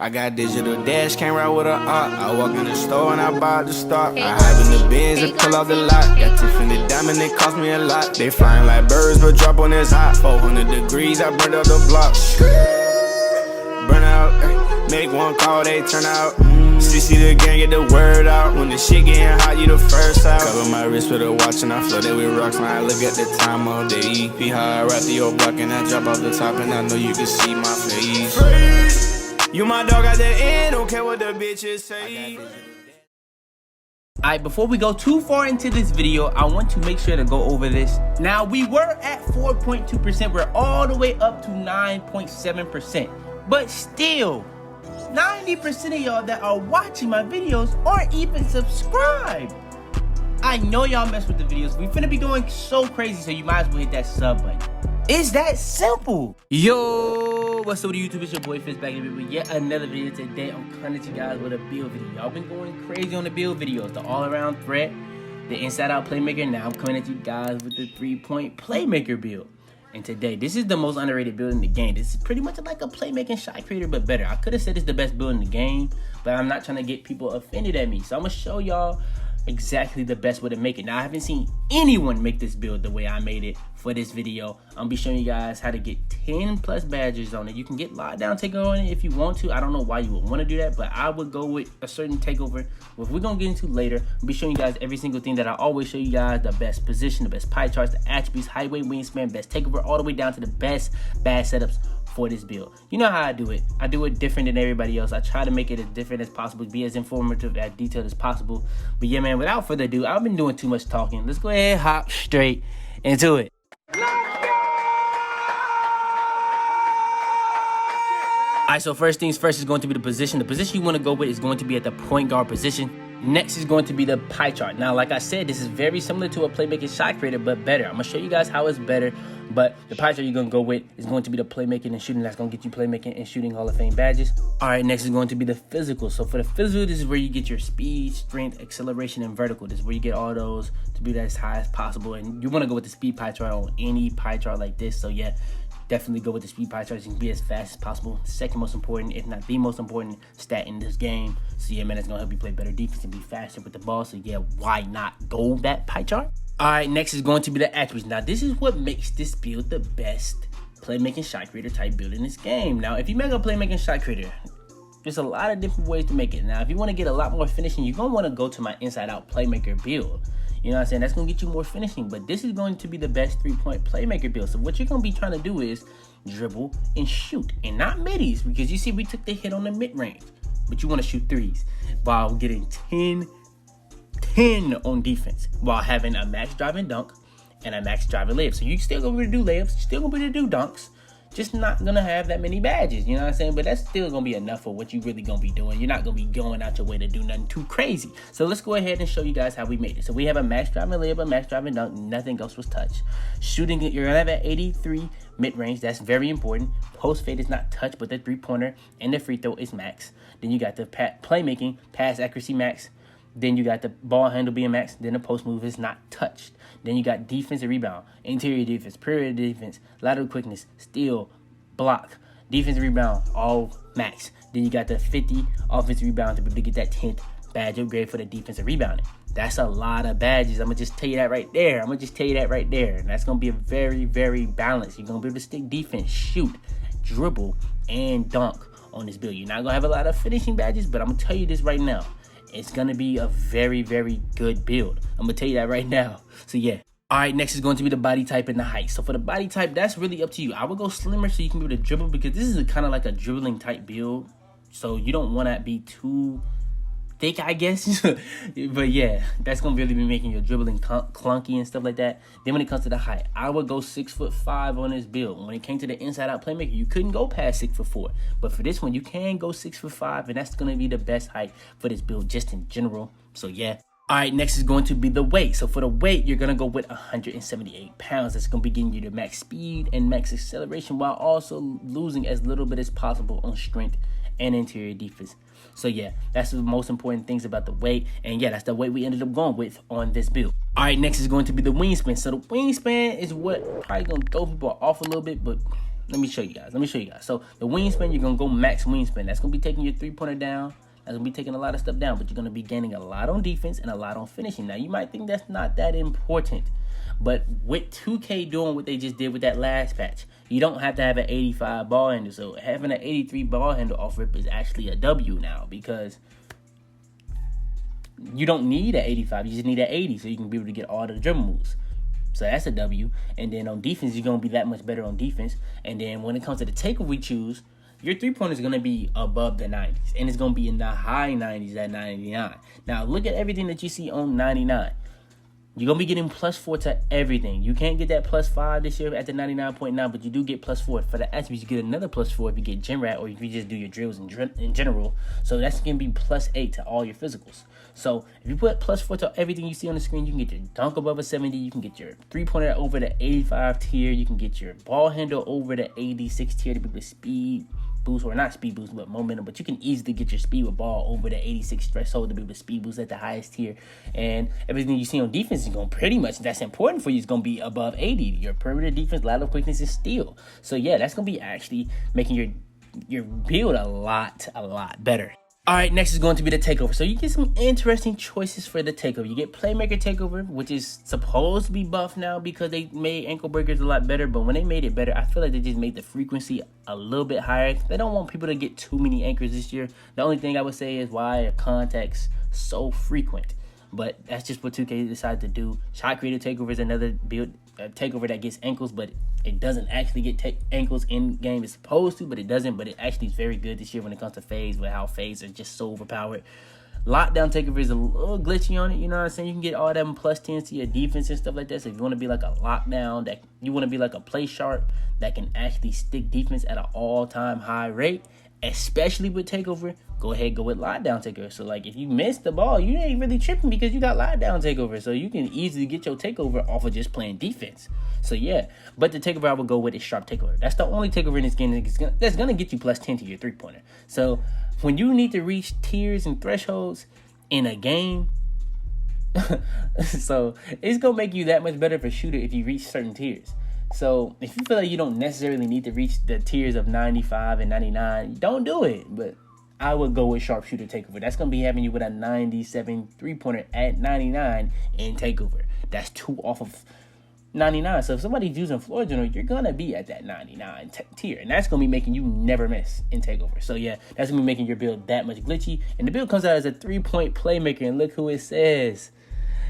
I got digital dash, can't ride with a op. I walk in the store and I buy the stock. I hide in the bins and pull out the lot. Got Tiffany diamond, it cost me a lot. They flying like birds, but drop on this hot. 400 degrees, I burned up the block. Burn out, make one call, they turn out. CC the gang, get the word out. When the shit getting hot, you the first out. Cover my wrist with a watch and I flood it with rocks. Now I look at the time all day. Be high, I rap the old block and I drop off the top. And I know you can see my face. You my dog at the end, don't care what the bitches say. Alright, before we go too far into this video, I want to make sure to go over this. Now, we were at 4.2%. We're all the way up to 9.7%. But still, 90% of y'all that are watching my videos aren't even subscribed. I know y'all mess with the videos. We finna be going so crazy, so you might as well hit that sub button. It's that simple. Yo, what's up with YouTube? It's your boy Fitz back in with yet another video. Today I'm coming to you guys with a build video. Y'all been going crazy on the build videos. The all-around threat, the inside-out playmaker. Now I'm coming at you guys with the 3-point playmaker build. And today, this is the most underrated build in the game. This is pretty much like a playmaking shot creator, but better. I could have said it's the best build in the game, but I'm not trying to get people offended at me. So I'm gonna show y'all exactly the best way to make it. Now, I haven't seen anyone make this build the way I made it for this video. I'm gonna be showing you guys how to get 10 plus badges on it. You can get lockdown takeover on it if you want to. I don't know why you would want to do that, but I would go with a certain takeover, which we're gonna get into later. I'll be showing you guys every single thing that I always show you guys: the best position, the best pie charts, the attributes, height, weight, wingspan, best takeover, all the way down to the best badge setups for this build. You know how I do it. I do it different than everybody else. I try to make it as different as possible, be as informative, as detailed as possible. But yeah, man, without further ado, I've been doing too much talking. Let's go ahead and hop straight into it. Alright, so first things first is going to be the position. The position you want to go with is going to be at the point guard position. Next is going to be the pie chart. Now, like I said, this is very similar to a playmaking shot creator, but better. I'm going to show you guys how it's better, but the pie chart you're going to go with is going to be the playmaking and shooting. That's going to get you playmaking and shooting Hall of Fame badges. Alright, next is going to be the physical. So for the physical, this is where you get your speed, strength, acceleration, and vertical. This is where you get all those to be as high as possible. And you want to go with the speed pie chart on any pie chart like this. So yeah, definitely go with the speed pie charts. You can be as fast as possible. Second most important, if not the most important stat in this game. So yeah, man, it's gonna help you play better defense and be faster with the ball. So yeah, why not go that pie chart? All right, next is going to be the attributes. Now, this is what makes this build the best playmaking shot creator type build in this game. Now, if you make a playmaking shot creator, there's a lot of different ways to make it. Now, if you want to get a lot more finishing, you're gonna want to go to my inside out playmaker build. You know what I'm saying? That's going to get you more finishing, but this is going to be the best 3-point playmaker build. So what you're going to be trying to do is dribble and shoot, and not middies, because you see we took the hit on the mid-range, but you want to shoot threes while getting 10 on defense, while having a max drive and dunk and a max drive and layup. So you're still going to be able to do layups, still going to be able to do dunks, just not gonna have that many badges, you know what I'm saying? But that's still gonna be enough for what you really gonna be doing. You're not gonna be going out your way to do nothing too crazy. So let's go ahead and show you guys how we made it. So we have a max drive and layup, a max drive and dunk, nothing else was touched. Shooting, you're gonna have at 83 mid-range, that's very important. Post fade is not touched, but the 3-pointer and the free throw is max. Then you got the playmaking, pass accuracy max. Then you got the ball handle being max. Then the post move is not touched. Then you got defensive rebound, interior defense, perimeter defense, lateral quickness, steal, block, defensive rebound, all max. Then you got the 50 offensive rebound to be able to get that 10th badge upgrade for the defensive rebounding. That's a lot of badges. I'm going to just tell you that right there. And that's going to be a very, very balanced. You're going to be able to stick defense, shoot, dribble, and dunk on this build. You're not going to have a lot of finishing badges, but I'm going to tell you this right now. It's going to be a very, very good build. I'm going to tell you that right now. So yeah. All right, next is going to be the body type and the height. So for the body type, that's really up to you. I would go slimmer so you can be able to dribble, because this is kind of like a dribbling type build. So you don't want to be too thick, I guess. But yeah, that's going to really be making your dribbling clunky and stuff like that. Then when it comes to the height, I would go 6'5" on this build. When it came to the inside out playmaker, you couldn't go past 6'4". But for this one, you can go 6'5", and that's going to be the best height for this build just in general. So yeah. All right, next is going to be the weight. So for the weight, you're going to go with 178 pounds. That's going to be getting you the max speed and max acceleration, while also losing as little bit as possible on strength and interior defense. So yeah, that's the most important things about the weight. And yeah, that's the weight we ended up going with on this build. All right, next is going to be the wingspan. So the wingspan is what probably going to throw people off a little bit, but let me show you guys. So the wingspan, you're gonna go max wingspan. That's gonna be taking your 3-pointer down. That's gonna be taking a lot of stuff down, but you're gonna be gaining a lot on defense and a lot on finishing. Now you might think that's not that important, but with 2K doing what they just did with that last patch, you don't have to have an 85 ball handle. So having an 83 ball handle off rip is actually a W now, because you don't need an 85, you just need an 80, so you can be able to get all the dribble moves. So that's a W. And then on defense, you're going to be that much better on defense. And then when it comes to the takeover we choose, your 3-pointer is going to be above the 90s. And it's going to be in the high 90s at 99. Now, look at everything that you see on 99. You're going to be getting +4 to everything. You can't get that +5 this year at the 99.9, but you do get +4. For the attributes, you get another +4 if you get Gen Rat or if you just do your drills in general. So that's going to be +8 to all your physicals. So if you put +4 to everything you see on the screen, you can get your dunk above a 70. You can get your 3-pointer over the 85 tier. You can get your ball handle over the 86 tier to be able to speed boost, or not speed boost, but momentum. But you can easily get your speed with ball over the 86 threshold to be able to speed boost at the highest tier. And everything you see on defense is going to pretty much, that's important for you, is going to be above 80. Your perimeter defense, lateral quickness is steal. So yeah, that's going to be actually making your build a lot better. All right, next is going to be the takeover. So you get some interesting choices for the takeover. You get Playmaker Takeover, which is supposed to be buffed now because they made ankle breakers a lot better. But when they made it better, I feel like they just made the frequency a little bit higher. They don't want people to get too many anchors this year. The only thing I would say is why are contacts so frequent? But that's just what 2K decided to do. Shot Creator Takeover is another build takeover that gets ankles, but it doesn't actually get ankles in game. It's supposed to, but it doesn't. But it actually is very good this year when it comes to phase, with how phase are just so overpowered. Lockdown Takeover is a little glitchy on it, you know what I'm saying? You can get all them +10s to your defense and stuff like that. So if you want to be like a lockdown, that you want to be like a play sharp that can actually stick defense at an all-time high rate, especially with Takeover, go ahead, go with Lockdown Takeover. So like if you miss the ball, you ain't really tripping because you got Lockdown Takeover. So you can easily get your Takeover off of just playing defense. So yeah, but the Takeover I would go with is Sharp Takeover. That's the only Takeover in this game that's gonna get you +10 to your 3-pointer. So when you need to reach tiers and thresholds in a game, so it's gonna make you that much better for shooter if you reach certain tiers. So if you feel like you don't necessarily need to reach the tiers of 95 and 99, don't do it. But I would go with Sharpshooter Takeover. That's going to be having you with a 97 3-pointer at 99 in Takeover. That's 2 off of 99. So if somebody's using floor general, you're going to be at that 99 tier. And that's going to be making you never miss in Takeover. So yeah, that's going to be making your build that much glitchy. And the build comes out as a 3-point playmaker. And look who it says.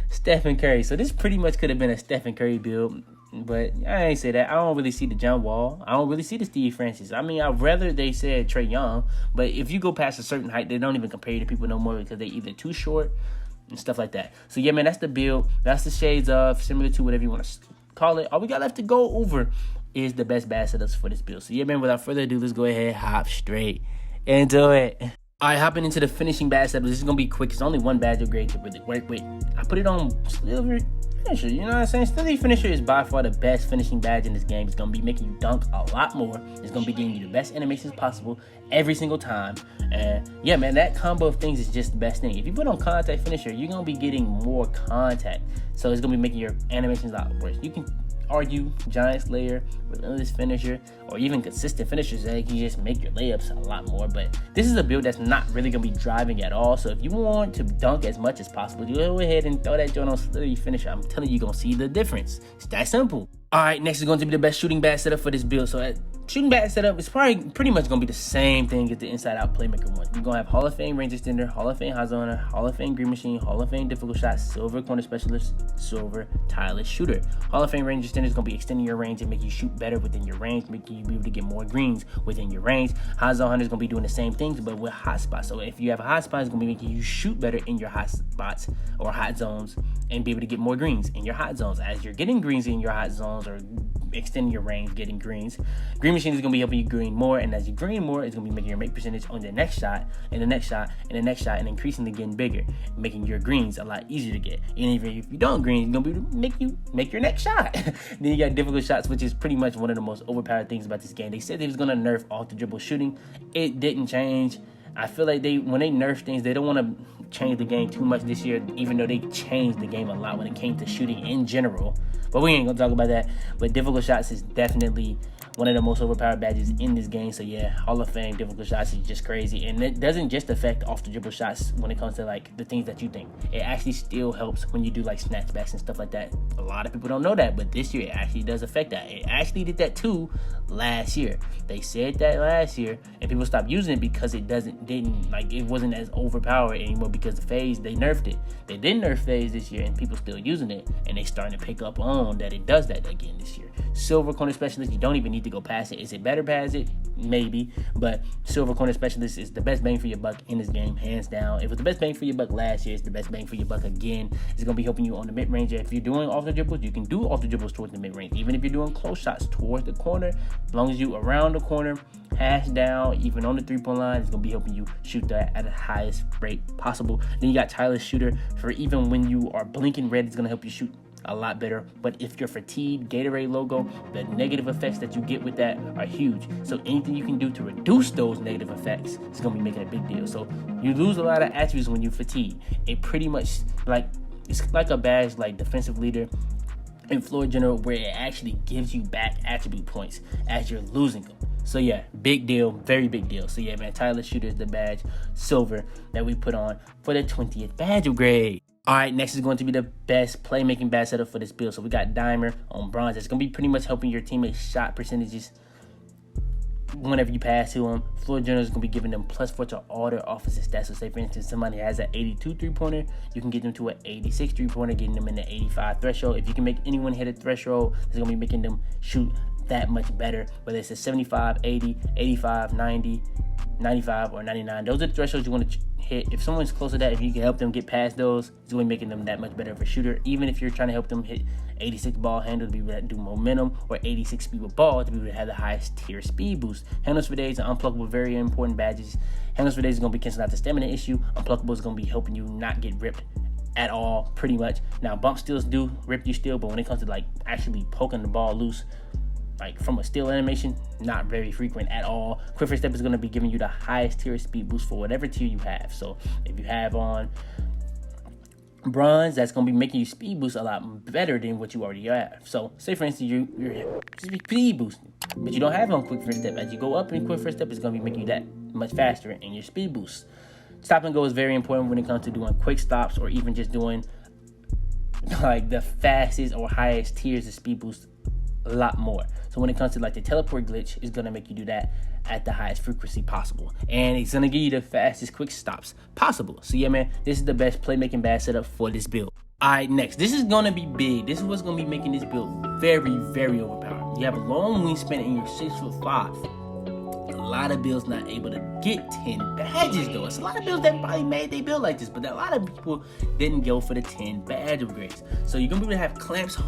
Stephen Curry. So this pretty much could have been a Stephen Curry build. But I ain't say that. I don't really see the John Wall. I don't really see the Steve Francis. I mean, I'd rather they said Trae Young. But if you go past a certain height, they don't even compare you to people no more because they either too short and stuff like that. So yeah, man, that's the build. That's the shades of, similar to whatever you want to call it. All we got left to go over is the best badge setups for this build. So yeah, man, without further ado, let's go ahead, hop straight into it. All right, hopping into the finishing badge setup. This is going to be quick. It's only one badge upgrade to really work with. I put it on Silver Finisher, you know what I'm saying? Steely Finisher is by far the best finishing badge in this game. It's going to be making you dunk a lot more. It's going to be giving you the best animations possible every single time. And yeah, man, that combo of things is just the best thing. If you put on Contact Finisher, you're going to be getting more contact. So it's going to be making your animations a lot worse. You can argue Giant Slayer, Relentless Finisher, or even consistent finishers that can just make your layups a lot more. But this is a build that's not really going to be driving at all. So if you want to dunk as much as possible, you go ahead and throw that joint on Slippery Finisher. I'm telling you, you're going to see the difference. It's that simple. All right, next is going to be the best shooting badge setup for this build. So shooting badge setup is probably pretty much going to be the same thing as the Inside Out Playmaker one. You're going to have Hall of Fame range extender, Hall of Fame high zoner, Hall of Fame green machine, Hall of Fame difficult shot, silver corner specialist, silver tireless shooter. Hall of Fame range extender is going to be extending your range and make you shoot better within your range, making you be able to get more greens within your range. High zone hunter is going to be doing the same things, but with hot spots. So if you have a hot spot, it's going to be making you shoot better in your hot spots or hot zones and be able to get more greens in your hot zones. As you're getting greens in your hot zones or extending your range, getting greens, green machine is going to be helping you green more, and as you green more, it's going to be making your make percentage on the next shot and the next shot and the next shot, and increasingly getting bigger, making your greens a lot easier to get. And even if you don't green, it's going to be able to make your next shot. Then you got difficult shots, which is pretty much one of the most overpowered things about this game. They said they was going to nerf off the dribble shooting. It didn't change. I feel like when they nerf things, they don't want to change the game too much this year, even though they changed the game a lot when it came to shooting in general. But we ain't gonna talk about that. But difficult shots is definitely one of the most overpowered badges in this game. So yeah, Hall of Fame difficult shots is just crazy, and it doesn't just affect off the dribble shots when it comes to like the things that you think. It actually still helps when you do like snatchbacks and stuff like that. A lot of people don't know that, but this year it actually does affect that. It actually did that too last year. They said that last year, and people stopped using it because it wasn't as overpowered anymore because the phase, they nerfed it. They did nerf phase this year, and people still using it, and they starting to pick up on that it does that again this year. Silver corner specialist, you don't even need to go past it. Is it better past it? Maybe, but silver corner specialist is the best bang for your buck in this game, hands down. It was the best bang for your buck last year. It's the best bang for your buck again. It's gonna be helping you on the mid range. If you're doing off the dribbles, you can do off the dribbles towards the mid range. Even if you're doing close shots towards the corner, as long as you around the corner, hash down, even on the 3-point line, it's gonna be helping you shoot that at the highest rate possible. Then you got tireless shooter for even when you are blinking red, it's gonna help you shoot a lot better. But if you're fatigued, Gatorade logo, the negative effects that you get with that are huge. So anything you can do to reduce those negative effects is gonna be making a big deal. So you lose a lot of attributes when you fatigue. It pretty much it's like a badge like defensive leader and floor general, where it actually gives you back attribute points as you're losing them. So yeah, big deal, very big deal. So yeah, man, tireless shooter is the badge silver that we put on for the 20th badge upgrade. All right, next is going to be the best playmaking badge setup for this build. So we got Dimer on bronze. It's going to be pretty much helping your teammates' shot percentages whenever you pass to them. Floor general is going to be giving them +4 to all their offensive stats. So say, for instance, somebody has an 82 3-pointer, you can get them to an 86 3-pointer, getting them in the 85 threshold. If you can make anyone hit a threshold, it's going to be making them shoot that much better, whether it's a 75, 80, 85, 90, 95, or 99. Those are the thresholds you want to hit. If someone's close to that, if you can help them get past those, it's going to be making them that much better of a shooter. Even if you're trying to help them hit 86 ball handle to be able to do momentum, or 86 speed with ball to be able to have the highest tier speed boost. Handles for days and unpluckable, very important badges. Handles for days is going to be canceling out the stamina issue. Unpluckable is going to be helping you not get ripped at all, pretty much. Now, bump steals do rip you still, but when it comes to like actually poking the ball loose, like from a steal animation, not very frequent at all. Quick first step is going to be giving you the highest tier speed boost for whatever tier you have. So if you have on bronze, that's going to be making you speed boost a lot better than what you already have. So say for instance you're speed boosting, but you don't have on quick first step. As you go up in quick first step, it's going to be making you that much faster in your speed boost. Stop and go is very important when it comes to doing quick stops, or even just doing like the fastest or highest tiers of speed boost a lot more. So when it comes to like the teleport glitch, it's gonna make you do that at the highest frequency possible, and it's gonna give you the fastest quick stops possible. So yeah, man, this is the best playmaking badge setup for this build. All right, next, this is gonna be big. This is what's gonna be making this build very, very overpowered. You have a long wingspan and you're 6'5". A lot of builds not able to get 10 badges though. It's a lot of builds that probably made they build like this, but a lot of people didn't go for the 10 badge upgrades. So you're gonna be able to have clamps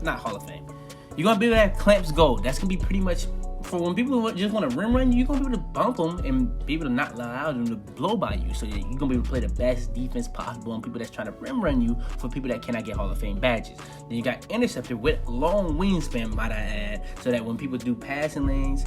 not Hall of Fame. You're going to be able to have clamps gold. That's going to be pretty much for when people just want to rim run you. You're going to be able to bump them and be able to not allow them to blow by you. So you're going to be able to play the best defense possible on people that's trying to rim run you, for people that cannot get Hall of Fame badges. Then you got interceptor with long wingspan, might I add, so that when people do passing lanes,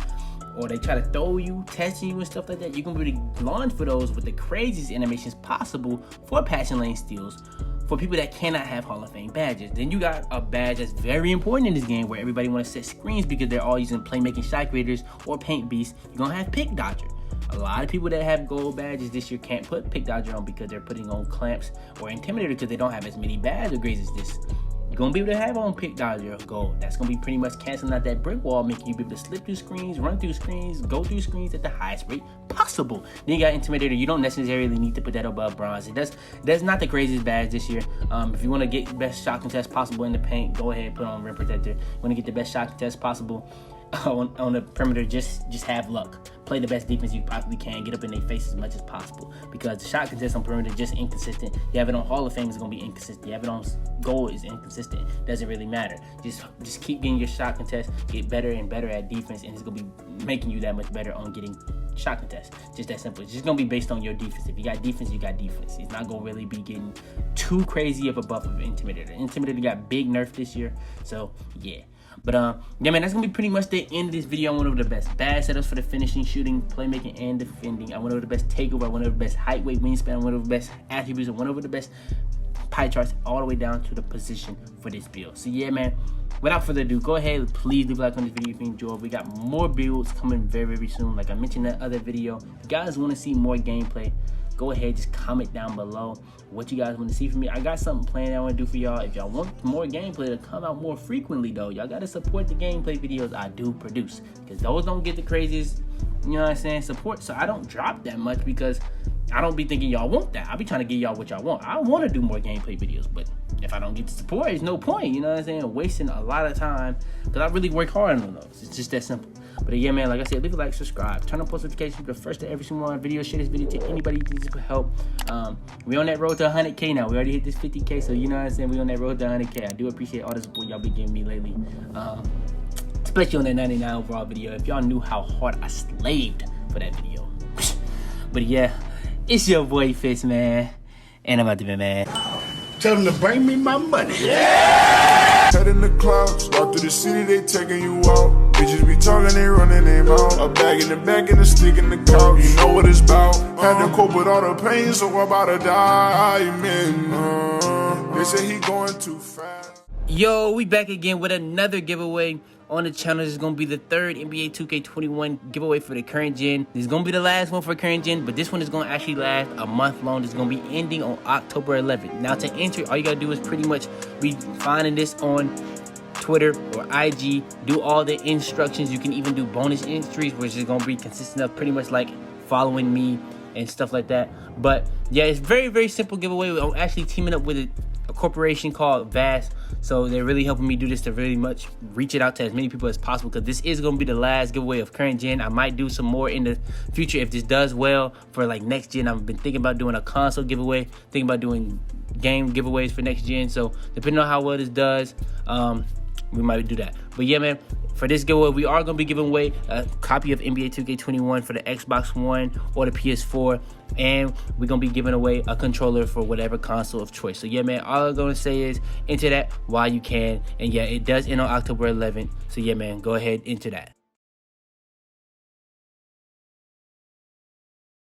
or they try to throw you, testing you and stuff like that, you're going to be able to launch for those with the craziest animations possible for passing lane steals, for people that cannot have Hall of Fame badges. Then you got a badge that's very important in this game, where everybody want to set screens because they're all using playmaking shot creators or paint beasts. You're going to have pick dodger. A lot of people that have gold badges this year can't put pick dodger on because they're putting on clamps or intimidator because they don't have as many badge upgrades as this. You're going to be able to have on pick dodger gold. That's going to be pretty much canceling out that brick wall, making you be able to slip through screens, run through screens, go through screens at the highest rate possible. Then you got intimidator. You don't necessarily need to put that above bronze. That's not the craziest badge this year. If you want to get the best shot contest possible in the paint, go ahead and put on rim protector. You want to get the best shot contest possible on the perimeter, just have luck. Play the best defense you possibly can. Get up in their face as much as possible, because the shot contest on perimeter is just inconsistent. You have it on Hall of Fame, it's going to be inconsistent. You have it on gold, is inconsistent. Doesn't really matter. Just keep getting your shot contest, get better and better at defense, and it's going to be making you that much better on getting shot contest. Just that simple. It's just going to be based on your defense. If you got defense, you got defense. It's not going to really be getting too crazy of a buff of Intimidator. Intimidator got big nerf this year, so yeah. But yeah, man, that's gonna be pretty much the end of this video. I went over the best badge setups for the finishing, shooting, playmaking, and defending. I went over the best takeover. I went over the best height, weight, wingspan. I went over the best attributes. I went over the best pie charts all the way down to the position for this build. So yeah, man, without further ado, go ahead, please leave a like on this video if you enjoyed. We got more builds coming very soon. Like I mentioned in that other video, if you guys want to see more gameplay, go ahead, just comment down below what you guys want to see from me. I got something planned I want to do for y'all. If y'all want more gameplay to come out more frequently though, y'all got to support the gameplay videos I do produce, because those don't get the craziest, you know what I'm saying, support. So I don't drop that much because I don't be thinking y'all want that. I be trying to give y'all what y'all want. I want to do more gameplay videos, but if I don't get the support, it's no point, you know what I'm saying, wasting a lot of time, because I really work hard on those. It's just that simple. But yeah, man, like I said, leave a like, subscribe, turn on post notifications, be the first to every single one video, share this video to anybody who needs help. We on that road to 100K now. We already hit this 50K, so you know what I'm saying, we on that road to 100K. I do appreciate all the support y'all been giving me lately, especially on that 99 overall video. If y'all knew how hard I slaved for that video. But yeah, it's your boy Fitz, man, and I'm about to be mad. Tell them to bring me my money. Yeah! Head in the clouds, walk through the city, they taking you out. Bitches be talking, they running their mouth. A bag in the back and a stick in the couch. You know what it's about. Had to cope with all the pain, so I'm about to die, man. They say he going too fast. Yo, we back again with another giveaway on the channel. This is going to be the third NBA 2K21 giveaway for the current gen. This is going to be the last one for current gen, but this one is going to actually last a month long. This is going to be ending on October 11th. Now to enter, all you got to do is pretty much be finding this on Twitter or IG. Do all the instructions. You can even do bonus entries, which is going to be consistent of pretty much like following me and stuff like that. But yeah, it's very simple giveaway. I'm actually teaming up with a corporation called Vast, so they're really helping me do this to really much reach it out to as many people as possible, because this is going to be the last giveaway of current gen. I might do some more in the future if this does well for like next gen. I've been thinking about doing a console giveaway, thinking about doing game giveaways for next gen, so depending on how well this does, we might do that. But yeah, man, for this giveaway, we are going to be giving away a copy of NBA 2K21 for the Xbox One or the PS4, and we're going to be giving away a controller for whatever console of choice. So yeah, man, all I'm going to say is enter that while you can. And yeah, it does end on October 11th. So yeah, man, go ahead, enter that.